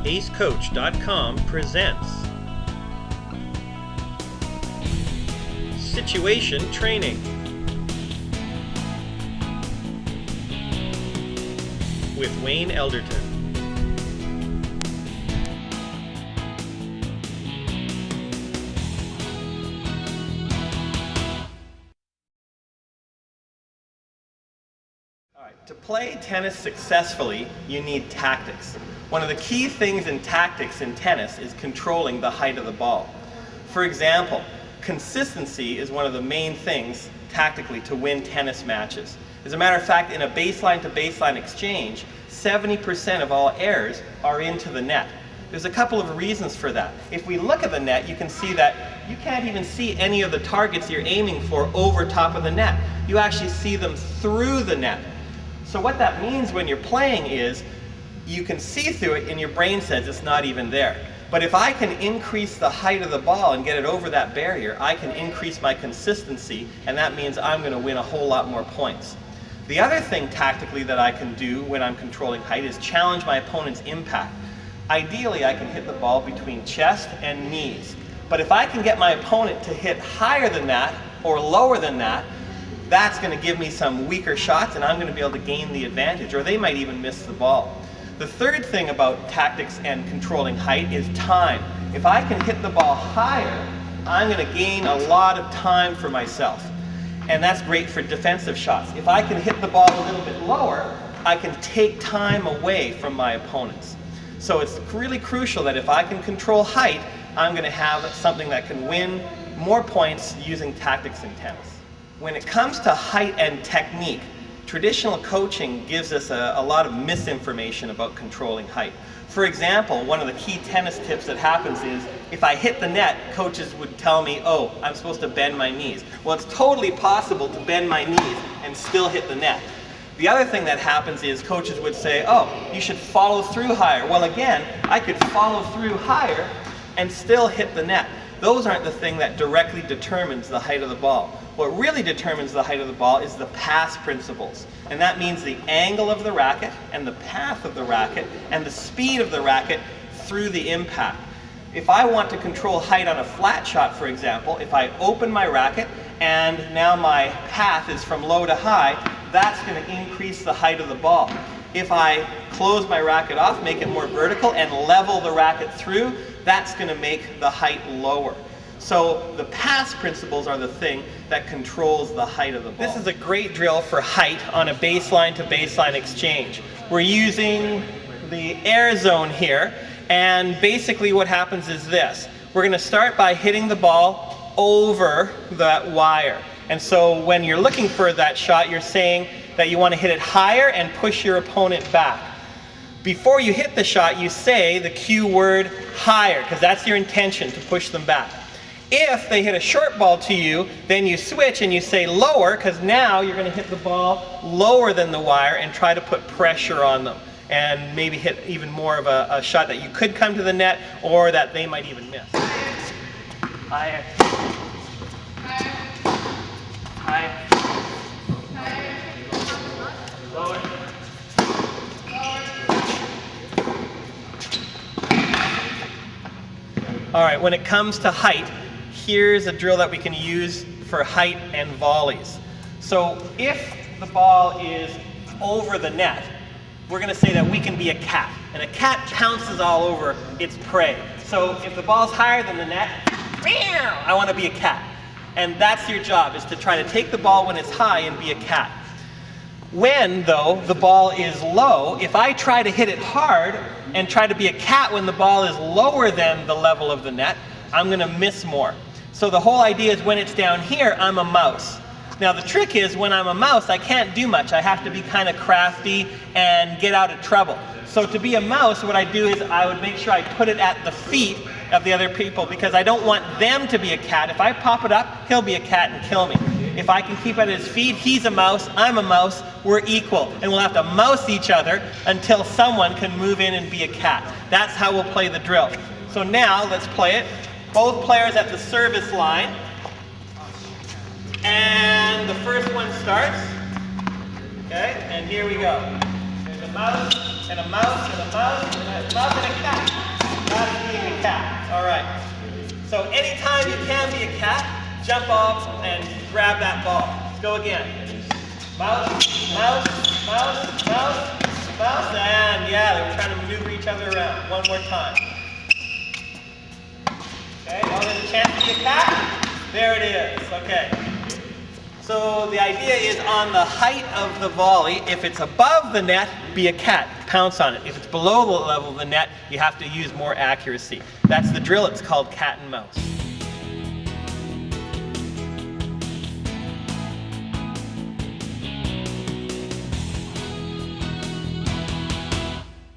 acecoach.com presents Situation Training with Wayne Elderton. To play tennis successfully, you need tactics. One of the key things in tactics in tennis is controlling the height of the ball. For example, consistency is one of the main things tactically to win tennis matches. As a matter of fact, in a baseline to baseline exchange, 70% of all errors are into the net. There's a couple of reasons for that. If we look at the net, you can see that you can't even see any of the targets you're aiming for over top of the net. You actually see them through the net. So what that means when you're playing is you can see through it and your brain says it's not even there. But if I can increase the height of the ball and get it over that barrier, I can increase my consistency, and that means I'm going to win a whole lot more points. The other thing tactically that I can do when I'm controlling height is challenge my opponent's impact. Ideally, I can hit the ball between chest and knees. But if I can get my opponent to hit higher than that or lower than that, that's going to give me some weaker shots and I'm going to be able to gain the advantage, or they might even miss the ball. The third thing about tactics and controlling height is time. If I can hit the ball higher, I'm going to gain a lot of time for myself. And that's great for defensive shots. If I can hit the ball a little bit lower, I can take time away from my opponents. So it's really crucial that if I can control height, I'm going to have something that can win more points using tactics in tennis. When it comes to height and technique, traditional coaching gives us a lot of misinformation about controlling height. For example, one of the key tennis tips that happens is if I hit the net, coaches would tell me, oh, I'm supposed to bend my knees. Well, it's totally possible to bend my knees and still hit the net. The other thing that happens is coaches would say, oh, you should follow through higher. Well, again, I could follow through higher and still hit the net. Those aren't the thing that directly determines the height of the ball. What really determines the height of the ball is the pass principles. And that means the angle of the racket and the path of the racket and the speed of the racket through the impact. If I want to control height on a flat shot, for example, if I open my racket and now my path is from low to high, that's going to increase the height of the ball. If I close my racket off, make it more vertical, and level the racket through, that's going to make the height lower. So the pass principles are the thing that controls the height of the ball. This is a great drill for height on a baseline to baseline exchange. We're using the air zone here, and basically what happens is this. We're going to start by hitting the ball over that wire. And so when you're looking for that shot, you're saying that you want to hit it higher and push your opponent back. Before you hit the shot, you say the cue word higher, because that's your intention, to push them back. If they hit a short ball to you, then you switch and you say lower, because now you're going to hit the ball lower than the wire and try to put pressure on them and maybe hit even more of a shot that you could come to the net or that they might even miss. Higher. Higher. Lower. All right, when it comes to height, here's a drill that we can use for height and volleys. So if the ball is over the net, we're going to say that we can be a cat. And a cat pounces all over its prey. So if the ball's higher than the net, I want to be a cat. And that's your job, is to try to take the ball when it's high and be a cat. When, though, the ball is low, if I try to hit it hard and try to be a cat when the ball is lower than the level of the net, I'm going to miss more. So the whole idea is when it's down here, I'm a mouse. Now the trick is when I'm a mouse, I can't do much. I have to be kind of crafty and get out of trouble. So to be a mouse, what I do is I would make sure I put it at the feet of the other people, because I don't want them to be a cat. If I pop it up, he'll be a cat and kill me. If I can keep it at his feet, he's a mouse, I'm a mouse, we're equal. And we'll have to mouse each other until someone can move in and be a cat. That's how we'll play the drill. So now, let's play it. Both players at the service line. And the first one starts. Okay, and here we go. There's a mouse, and a mouse, and a mouse, and a mouse, and a cat. All right. So anytime you can be a cat, jump off and grab that ball. Let's go again. Mouse, mouse, mouse, mouse, mouse, and yeah, they were trying to maneuver each other around. One more time. Okay, now there's a chance to be a cat. There it is. Okay. So the idea is on the height of the volley, if it's above the net, be a cat, pounce on it. If it's below the level of the net, you have to use more accuracy. That's the drill, it's called cat and mouse.